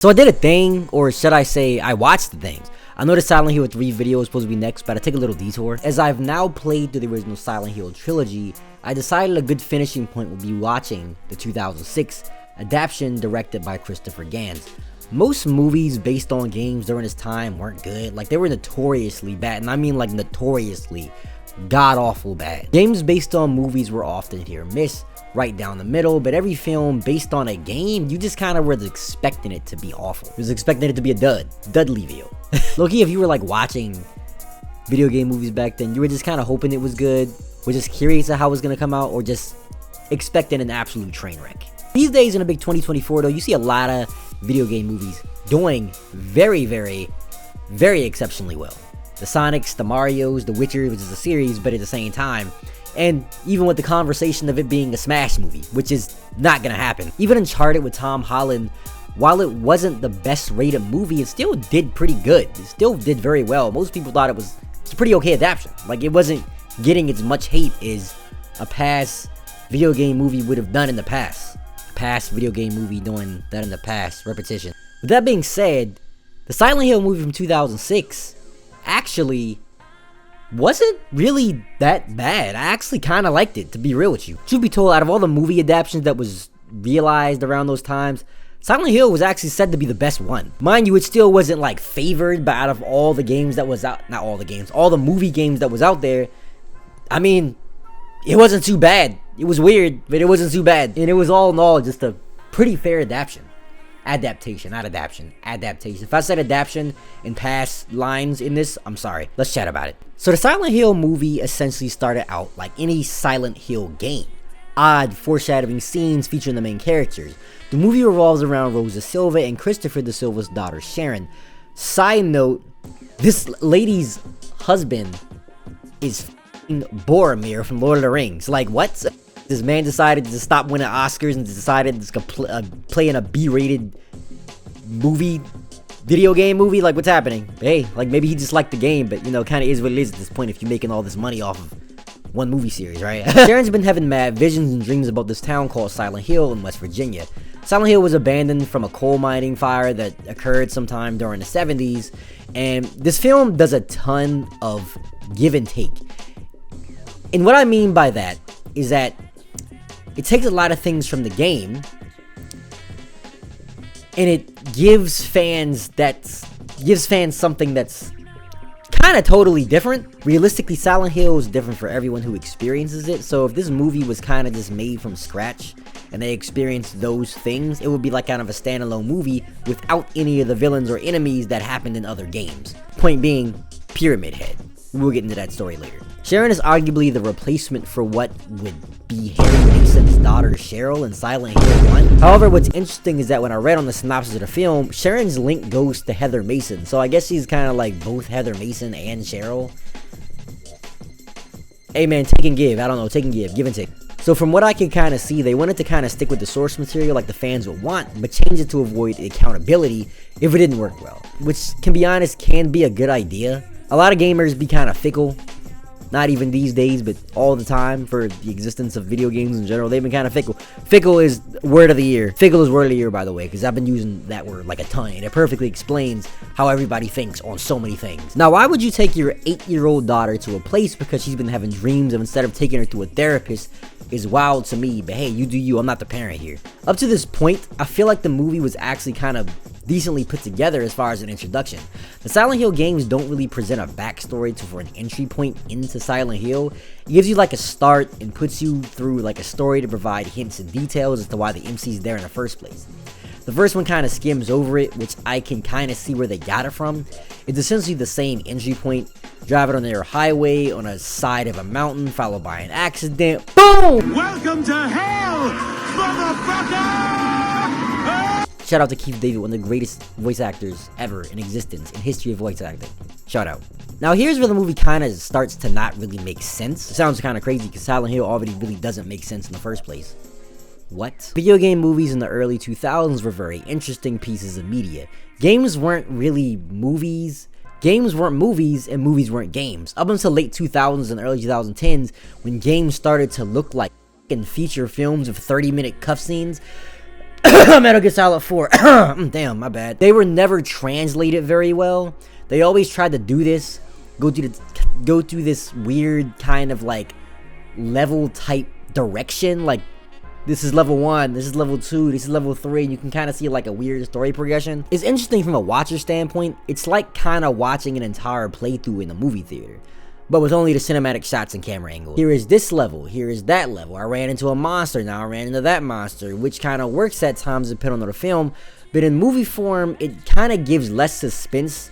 So I did a thing, or should I say I watched the things. I know the Silent Hill 3 video was supposed to be next, but I took a little detour. As I've now played through the original Silent Hill trilogy, I decided a good finishing point would be watching the 2006 adaptation directed by Christopher Gans. Most movies based on games during this time weren't good. Like, they were notoriously bad, and I mean like notoriously god-awful bad. Games based on movies were often hit or miss, right down the middle, but every film based on a game, you just kind of were expecting it to be awful. You was expecting it to be a dudley video. Low-key, if you were like watching video game movies back then, you were just kind of hoping it was good, were just curious of how it was going to come out, or just expecting an absolute train wreck. These days in a big 2024 though, you see a lot of video game movies doing very, very, very exceptionally well. The Sonics, the Marios, the Witcher, which is a series, but at the same time, and even with the conversation of it being a Smash movie, which is not gonna happen. Even Uncharted with Tom Holland, while it wasn't the best rated movie, it still did pretty good. It still did very well. Most people thought it's a pretty okay adaptation. Like, it wasn't getting as much hate as a past video game movie would have done in the past. A past video game movie doing that in the past. Repetition. With that being said, the Silent Hill movie from 2006 actually wasn't really that bad. I actually kind of liked it, to be real with you. Truth be told, out of all the movie adaptations that was realized around those times, Silent Hill was actually said to be the best one. Mind you, it still wasn't like favored, but out of all the games that was out, not all the games, all the movie games that was out there, I mean, it wasn't too bad. It was weird, but it wasn't too bad. And it was all in all just a pretty fair adaptation. Adaptation, not adaptation. Adaptation. If I said adaptation in past lines in this, I'm sorry. Let's chat about it. So the Silent Hill movie essentially started out like any Silent Hill game. Odd, foreshadowing scenes featuring the main characters. The movie revolves around Rosa Silva and Christopher Da Silva's daughter, Sharon. Side note, this lady's husband is Boromir from Lord of the Rings. Like, what? This man decided to stop winning Oscars and decided to play in a B-rated movie, video game movie. Like, what's happening? Hey, like, maybe he just liked the game, but, you know, kind of is what it is at this point if you're making all this money off of one movie series, right? Sharon's been having mad visions and dreams about this town called Silent Hill in West Virginia. Silent Hill was abandoned from a coal mining fire that occurred sometime during the 70s, and this film does a ton of give and take. And what I mean by that is that it takes a lot of things from the game, and it gives fans something that's kind of totally different. Realistically, Silent Hill is different for everyone who experiences it. So if this movie was kind of just made from scratch and they experienced those things, it would be like kind of a standalone movie without any of the villains or enemies that happened in other games. Point being, Pyramid Head. We'll get into that story later. Sharon is arguably the replacement for what would be Harry Mason's daughter Cheryl in Silent Hill 1. However, what's interesting is that when I read on the synopsis of the film, Sharon's link goes to Heather Mason. So I guess she's kind of like both Heather Mason and Cheryl. Hey man, take and give. I don't know, take and give and take. So from what I can kind of see, they wanted to kind of stick with the source material like the fans would want, but change it to avoid accountability if it didn't work well. Which, can be honest, can be a good idea. A lot of gamers be kind of fickle. Not even these days, but all the time for the existence of video games in general. They've been kind of fickle. Fickle is word of the year. Fickle is word of the year, by the way, because I've been using that word like a ton, and it perfectly explains how everybody thinks on so many things. Now, why would you take your 8-year-old daughter to a place because she's been having dreams of instead of taking her to a therapist is wild to me, but hey, you do you, I'm not the parent here. Up to this point, I feel like the movie was actually kind of decently put together as far as an introduction. The Silent Hill games don't really present a backstory for an entry point into Silent Hill. It gives you like a start and puts you through like a story to provide hints and details as to why the MC's there in the first place. The first one kind of skims over it, which I can kind of see where they got it from. It's essentially the same entry point. Driving on their highway on a side of a mountain, followed by an accident. Boom! Welcome to hell, motherfucker! Shout out to Keith David, one of the greatest voice actors ever in existence, in history of voice acting. Shout out. Now here's where the movie kind of starts to not really make sense. It sounds kind of crazy because Silent Hill already really doesn't make sense in the first place. What? Video game movies in the early 2000s were very interesting pieces of media. Games weren't really movies. Games weren't movies, and movies weren't games. Up until late 2000s and early 2010s, when games started to look like feature films of 30-minute cutscenes, Metal Gear Solid 4. Damn, my bad. They were never translated very well. They always tried to do this, go through this weird kind of like level type direction. Like, this is level 1, this is level 2, this is level 3, and you can kind of see like a weird story progression. It's interesting from a watcher standpoint. It's like kind of watching an entire playthrough in a movie theater, but with only the cinematic shots and camera angles. Here is this level, here is that level. I ran into a monster, now I ran into that monster, which kind of works at times depending on the film, but in movie form, it kind of gives less suspense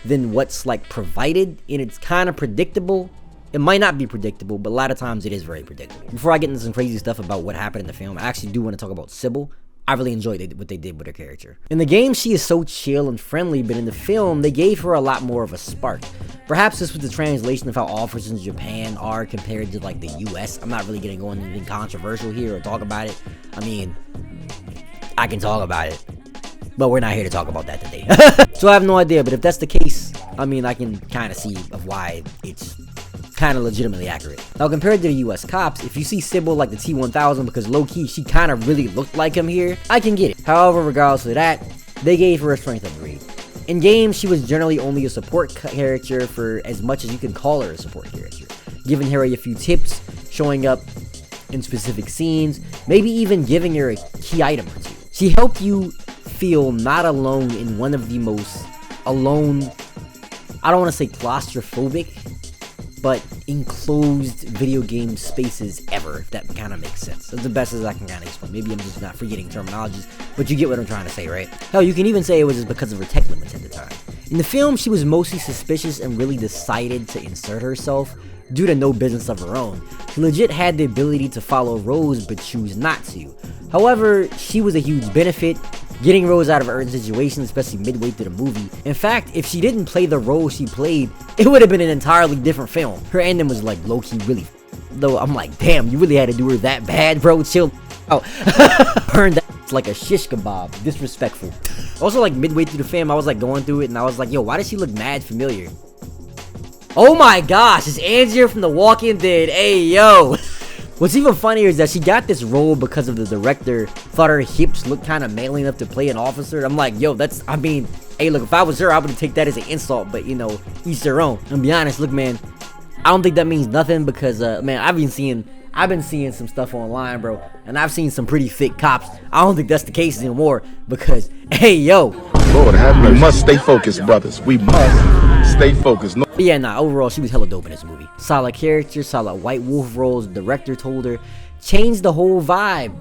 than what's like provided, and it's kind of predictable. It might not be predictable, but a lot of times it is very predictable. Before I get into some crazy stuff about what happened in the film, I actually do want to talk about Sybil. I really enjoyed what they did with her character. In the game, she is so chill and friendly, but in the film, they gave her a lot more of a spark. Perhaps this was the translation of how officers in Japan are compared to like the US. I'm not really gonna go into anything controversial here or talk about it. I mean, I can talk about it, but we're not here to talk about that today. So I have no idea, but if that's the case, I mean, I can kind of see of why it's kind of legitimately accurate. Now, compared to the US cops, if you see Sybil like the T-1000, because low-key she kind of really looked like him here, I can get it. However, regardless of that, they gave her a strength upgrade. In game, she was generally only a support character for as much as you can call her a support character, giving her a few tips, showing up in specific scenes, maybe even giving her a key item or two. She helped you feel not alone in one of the most alone, I don't want to say claustrophobic, but enclosed video game spaces ever, if that kind of makes sense. That's the best as I can kind of explain. Maybe I'm just not forgetting terminologies, but you get what I'm trying to say, right? Hell, you can even say it was just because of her tech limits at the time. In the film, she was mostly suspicious and really decided to insert herself due to no business of her own. She legit had the ability to follow Rose, but choose not to. However, she was a huge benefit, getting Rose out of urgent situations, especially midway through the movie. In fact, if she didn't play the role she played, it would have been an entirely different film. Her ending was like low-key really though. I'm like, damn, you really had to do her that bad, bro? Chill out. Burn that like a shish kebab. Disrespectful. Also, like midway through the film, I was like going through it and I was like, yo, why does she look mad familiar? Oh my gosh, it's Angier from The Walking Dead. Hey, yo. What's even funnier is that she got this role because of the director thought her hips looked kind of manly enough to play an officer. I'm like, yo, that's, I mean, hey, look, if I was her, I would take that as an insult, but, you know, each their own. And be honest, look, man, I don't think that means nothing because, man, I've been seeing some stuff online, bro, and I've seen some pretty thick cops. I don't think that's the case anymore because, hey, yo. Lord have mercy. We must stay focused, brothers. We must stay focused. No. But yeah, nah, overall, she was hella dope in this movie. Solid character, solid White Wolf roles. The director told her, changed the whole vibe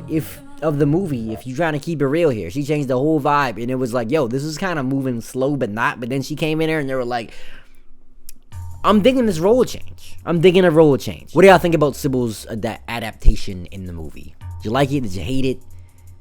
of the movie, if you're trying to keep it real here. She changed the whole vibe, and it was like, yo, this is kind of moving slow, but not. But then she came in there, and they were like, I'm digging this role change. I'm digging a role change. What do y'all think about Sybil's adaptation in the movie? Did you like it? Did you hate it?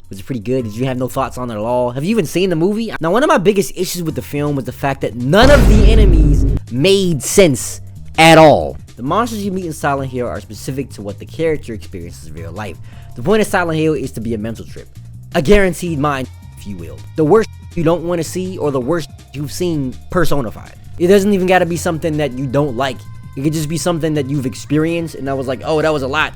Was it pretty good? Did you have no thoughts on it at all? Have you even seen the movie? Now, one of my biggest issues with the film was the fact that none of the enemies made sense at all. The monsters you meet in Silent Hill are specific to what the character experiences in real life. The point of Silent Hill is to be a mental trip. A guaranteed mind, if you will. The worst you don't want to see or the worst you've seen personified. It doesn't even got to be something that you don't like. It could just be something that you've experienced and that was like, oh, that was a lot.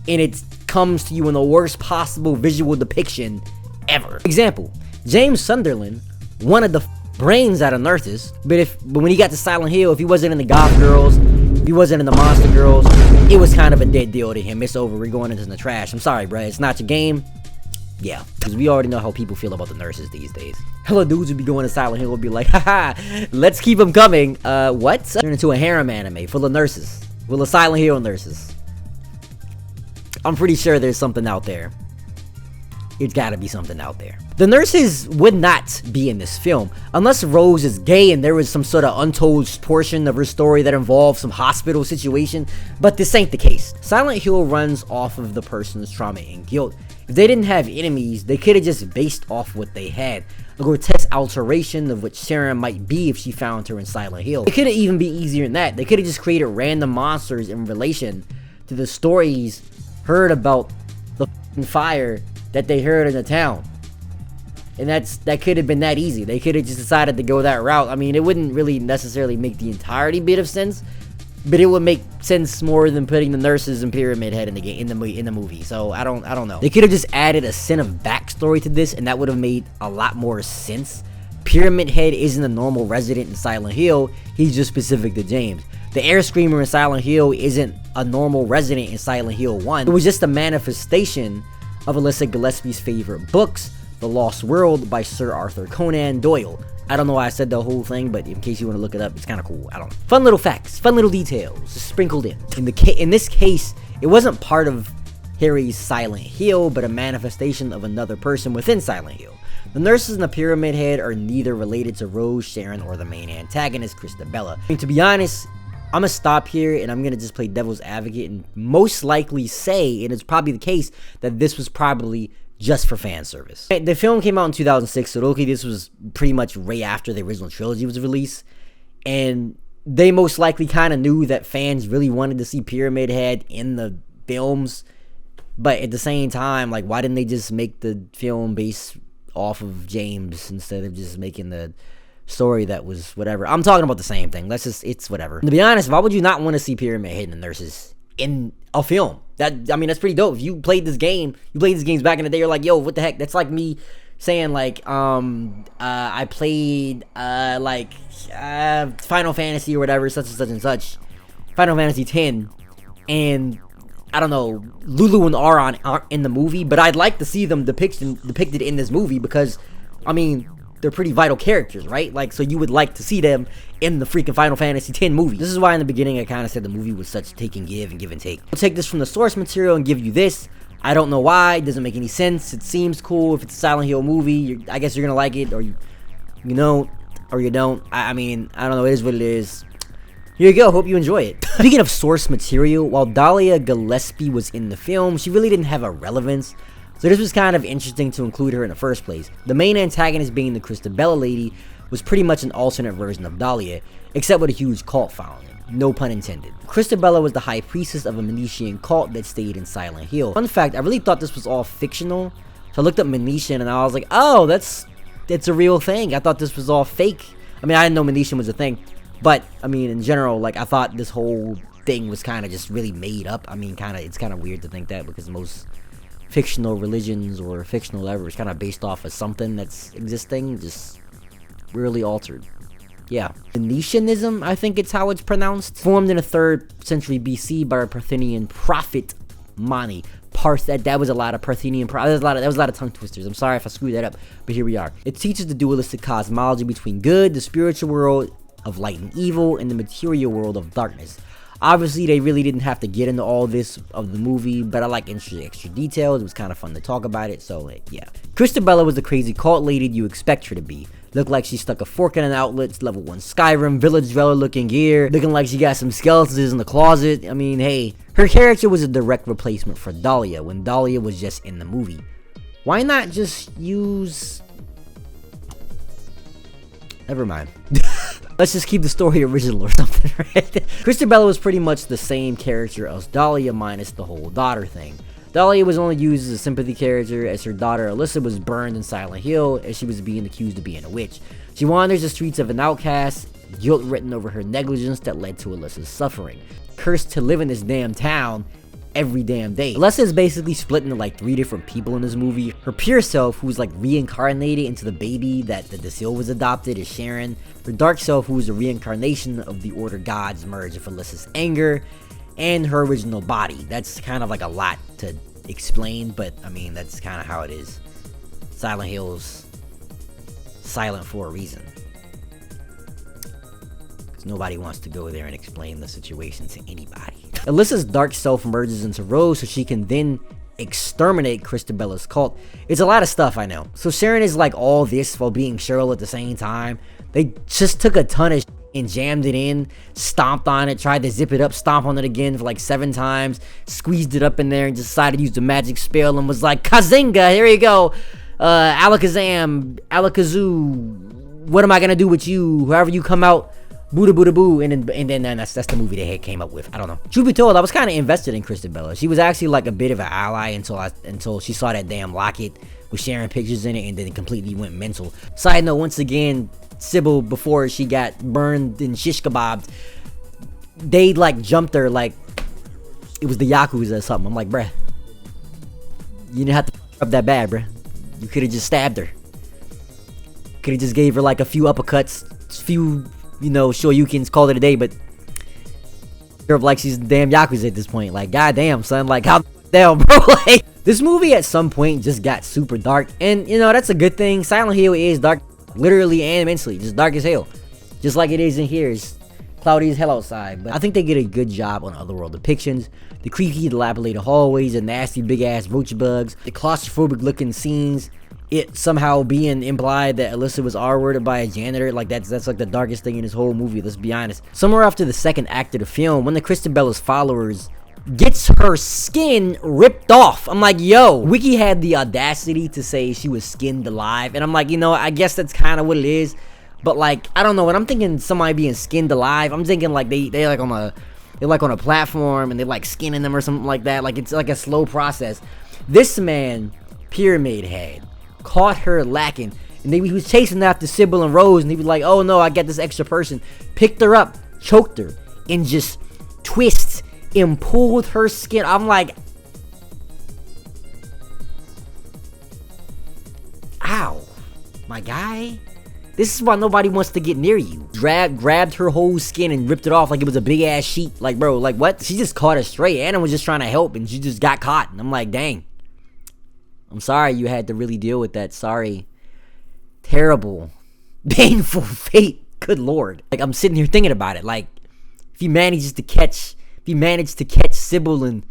And it comes to you in the worst possible visual depiction ever. Example, James Sunderland wanted the brains out of nurses, but when he got to Silent Hill, if he wasn't in the Goth Girls, if he wasn't in the Monster Girls, it was kind of a dead deal to him. It's over, we're going into the trash. I'm sorry, bruh, it's not your game. Yeah, because we already know how people feel about the nurses these days. Hella dudes would be going to Silent Hill would be like, haha, let's keep them coming. What? Turn into a harem anime full of nurses. Full of Silent Hill nurses. I'm pretty sure there's something out there. It's gotta be something out there. The nurses would not be in this film unless Rose is gay and there was some sort of untold portion of her story that involved some hospital situation, but this ain't the case. Silent Hill runs off of the person's trauma and guilt. If they didn't have enemies, they could have just based off what they had. A grotesque alteration of what Sharon might be if she found her in Silent Hill. It could have even been easier than that. They could have just created random monsters in relation to the stories heard about the fire that they heard in the town. And that could have been that easy. They could have just decided to go that route. I mean, it wouldn't really necessarily make the entirety bit of sense, but it would make sense more than putting the nurses and Pyramid Head in the game in the movie. So I don't know. They could have just added a sin of backstory to this, and that would have made a lot more sense. Pyramid Head isn't a normal resident in Silent Hill. He's just specific to James. The Air Screamer in Silent Hill isn't a normal resident in Silent Hill 1. It was just a manifestation of Alyssa Gillespie's favorite books, The Lost World by Sir Arthur Conan Doyle. I don't know why I said the whole thing, but in case you want to look it up, it's kind of cool. I don't know. Fun little facts, fun little details, just sprinkled in. In this case, it wasn't part of Harry's Silent Hill, but a manifestation of another person within Silent Hill. The nurses and the Pyramid Head are neither related to Rose, Sharon, or the main antagonist, Christabella. And to be honest, I'm gonna stop here and I'm gonna just play devil's advocate and most likely say, and it's probably the case, that this was probably just for fan service. The film came out in 2006, so okay, this was pretty much right after the original trilogy was released, and they most likely kind of knew that fans really wanted to see Pyramid Head in the films, but at the same time, like, why didn't they just make the film based off of James instead of just making the story that was whatever? I'm talking about the same thing. It's whatever. And to be honest, why would you not want to see Pyramid Head and the nurses in a film? That's pretty dope. If you played this game, you played these games back in the day, you're like, yo, what the heck? That's like me saying, like, I played, Final Fantasy or whatever, such and such and such, Final Fantasy X, and I don't know, Lulu and Auron aren't in the movie, but I'd like to see them depicted in this movie because, I mean, they're pretty vital characters, right? Like, so you would like to see them in the freaking Final Fantasy X movie. This is why in the beginning I kind of said the movie was such take and give and take. I'll take this from the source material and give you this. I don't know why. It doesn't make any sense. It seems cool. If it's a Silent Hill movie, I guess you're gonna like it, or you know, or you don't. I mean, I don't know. It is what it is. Here you go. Hope you enjoy it. Speaking of source material, while Dahlia Gillespie was in the film, she really didn't have a relevance. So this was kind of interesting to include her in the first place. The main antagonist being the Christabella lady was pretty much an alternate version of Dahlia, except with a huge cult following. No pun intended. Christabella was the high priestess of a Manichean cult that stayed in Silent Hill. Fun fact, I really thought this was all fictional. So I looked up Manichean and I was like, oh, that's a real thing. I thought this was all fake. I mean, I didn't know Manichean was a thing. But, I mean, in general, like, I thought this whole thing was kind of just really made up. I mean, it's kind of weird to think that because most fictional religions or fictional whatever is kind of based off of something that's existing, just really altered. Yeah. Venetianism, I think it's how it's pronounced, formed in the 3rd century BC by a Parthenian prophet, Mani. That was a lot of Parthenian, that was a lot of tongue twisters. I'm sorry if I screwed that up, but here we are. It teaches the dualistic cosmology between good, the spiritual world of light and evil, and the material world of darkness. Obviously, they really didn't have to get into all this of the movie, but I like extra details. It was kind of fun to talk about it, so yeah. Christabella was the crazy cult lady you expect her to be. Looked like she stuck a fork in an outlet, level 1 Skyrim, village dweller looking gear, looking like she got some skeletons in the closet. I mean, hey, her character was a direct replacement for Dahlia when Dahlia was just in the movie. Why not just use... Never mind. Let's just keep the story original or something, right? Christabella was pretty much the same character as Dahlia minus the whole daughter thing. Dahlia was only used as a sympathy character as her daughter Alyssa was burned in Silent Hill as she was being accused of being a witch. She wanders the streets of an outcast, guilt written over her negligence that led to Alyssa's suffering. Cursed to live in this damn town every damn day. Alyssa is basically split into like 3 different people in this movie. Her pure self, who's like reincarnated into the baby that the Silvas adopted, is Sharon. Her dark self, who is a reincarnation of the Order Gods, merge of Alyssa's anger, and her original body. That's kind of like a lot to explain, but I mean, that's kind of how it is. Silent Hill's silent for a reason. Because nobody wants to go there and explain the situation to anybody. Alyssa's dark self merges into Rose so she can then exterminate Christabella's cult. It's a lot of stuff, I know. So Sharon is like all this while being Cheryl at the same time. They just took a ton of and jammed it in, stomped on it, tried to zip it up, stomp on it again for like 7 times, squeezed it up in there and decided to use the magic spell and was like, Kazinga, here you go, Alakazam, Alakazoo, what am I gonna do with you, whoever you come out, Buddha Buddha Boo, and then that's the movie they came up with. I don't know. Truth be told, I was kind of invested in Christabella. She was actually like a bit of an ally until she saw that damn locket with Sharon pictures in it and then it completely went mental. Side note, once again, Sybil, before she got burned and shish kebabbed, they like jumped her like it was the Yakuza or something. I'm like, bruh, you didn't have to up that bad, bruh. You could have just stabbed her. Could have just gave her like a few uppercuts, few, you know, shoryukens, called it a day, but like she's damn Yakuza at this point. Like, goddamn, son, like, how down, bro? Like, this movie at some point just got super dark, and you know, that's a good thing. Silent Hill is dark, literally and mentally, just dark as hell, just like it is in here. It's cloudy as hell outside, but I think they get a good job on otherworld depictions. The creaky, dilapidated hallways, the nasty big ass roach bugs, the claustrophobic looking scenes, it somehow being implied that Alyssa was R-worded by a janitor. Like, that's like the darkest thing in this whole movie, let's be honest. Somewhere after the second act of the film, when the Christabella's followers gets her skin ripped off, I'm like, yo, Wiki had the audacity to say she was skinned alive, and I'm like, you know, I guess that's kind of what it is, but like, I don't know, when I'm thinking somebody being skinned alive, I'm thinking like they're like on a platform and they're like skinning them or something like that. Like, it's like a slow process. This man, Pyramid Head, caught her lacking, and he was chasing after Sybil and Rose, and he was like, oh no, I got this extra person, picked her up, choked her, and just twists and pulled her skin. I'm like, ow, my guy, this is why nobody wants to get near you. Grabbed her whole skin and ripped it off like it was a big ass sheet. Like, bro, like, what? She just caught her straight. Anna was just trying to help, and she just got caught, and I'm like, dang, I'm sorry you had to really deal with that. Sorry. Terrible, painful fate. Good lord. Like, I'm sitting here thinking about it. Like, if he managed to catch Sybil and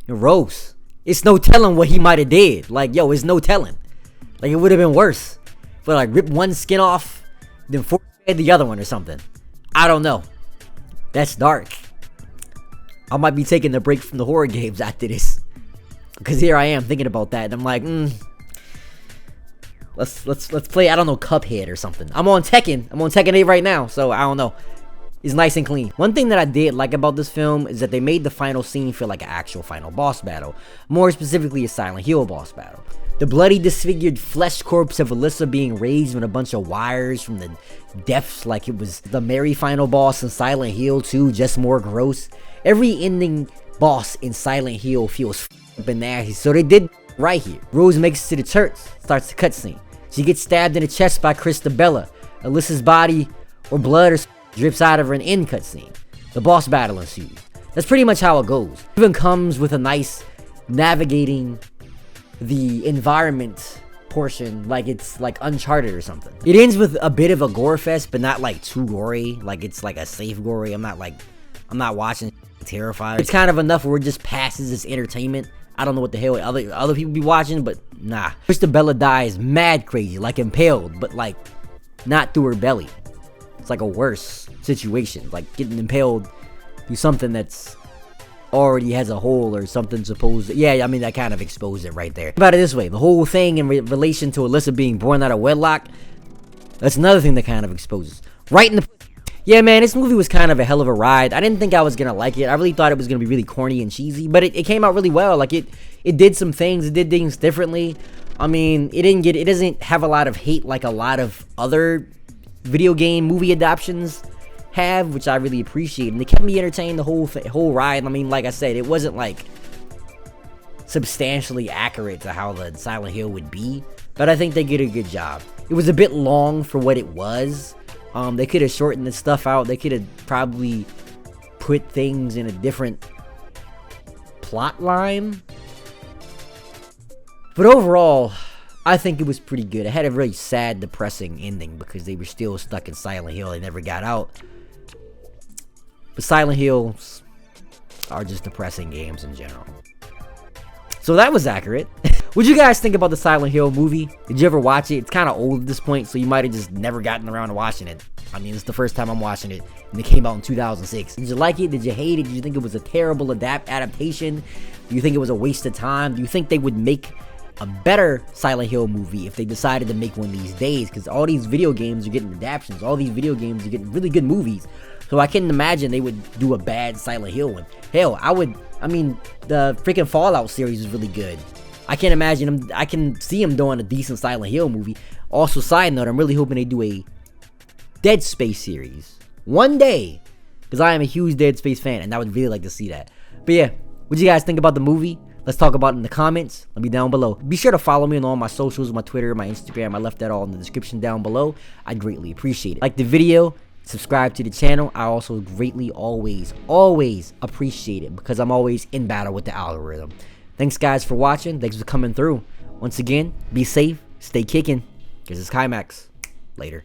Rose, it's no telling what he might have did. Like, yo, it's no telling. Like, it would have been worse. But like, rip one skin off, then force the other one or something. I don't know. That's dark. I might be taking a break from the horror games after this, because here I am thinking about that, and I'm like, let's play, I don't know, Cuphead or something. I'm on Tekken 8 right now, so I don't know. It's nice and clean. One thing that I did like about this film is that they made the final scene feel like an actual final boss battle. More specifically, a Silent Hill boss battle. The bloody, disfigured flesh corpse of Alyssa being raised with a bunch of wires from the depths like it was the Mary final boss in Silent Hill 2, just more gross. Every ending boss in Silent Hill feels f***ing nasty, so they did right here. Rose makes it to the church, starts the cutscene. She gets stabbed in the chest by Christabella. Alyssa's body or blood or drips out of her in the end cutscene. The boss battle ensues. That's pretty much how it goes. It even comes with a nice navigating the environment portion like it's like Uncharted or something. It ends with a bit of a gore fest, but not like too gory. Like, it's like a safe gory. I'm not watching terrified. It's kind of enough where it just passes as entertainment. I don't know what the hell other people be watching, but nah. Christabella dies mad crazy, like impaled, but like not through her belly. It's like a worse situation, like getting impaled through something that's already has a hole or something supposed to, yeah, I mean, that kind of exposed it right there. About it this way, the whole thing in relation to Alyssa being born out of wedlock, that's another thing that kind of exposes. Right in the, yeah, man, this movie was kind of a hell of a ride. I didn't think I was gonna like it. I really thought it was gonna be really corny and cheesy, but it came out really well. Like, it did some things, it did things differently. I mean, it doesn't have a lot of hate like a lot of other video game movie adaptations have, which I really appreciate, and it kept me entertained the whole ride. I mean, like I said, it wasn't like substantially accurate to how the Silent Hill would be, but I think they did a good job. It was a bit long for what it was. They could have shortened this stuff out. They could have probably put things in a different plot line, but overall, I think it was pretty good. It had a really sad, depressing ending because they were still stuck in Silent Hill. They never got out. But Silent Hills are just depressing games in general. So that was accurate. What'd you guys think about the Silent Hill movie? Did you ever watch it? It's kind of old at this point, so you might have just never gotten around to watching it. I mean, it's the first time I'm watching it, and it came out in 2006. Did you like it? Did you hate it? Did you think it was a terrible adaptation? Do you think it was a waste of time? Do you think they would make a better Silent Hill movie if they decided to make one these days? Because all these video games are getting adaptations. All these video games are getting really good movies. So I couldn't imagine they would do a bad Silent Hill one. Hell, I mean, the freaking Fallout series is really good. I can't imagine them, I can see them doing a decent Silent Hill movie. Also, side note, I'm really hoping they do a Dead Space series. One day, because I am a huge Dead Space fan, and I would really like to see that. But yeah, what do you guys think about the movie? Let's talk about it in the comments. Let me down below. Be sure to follow me on all my socials, my Twitter, my Instagram. I left that all in the description down below. I'd greatly appreciate it. Like the video, subscribe to the channel. I also greatly always appreciate it, because I'm always in battle with the algorithm. Thanks guys for watching. Thanks for coming through. Once again, be safe, stay kicking, because it's Kaimax. Later.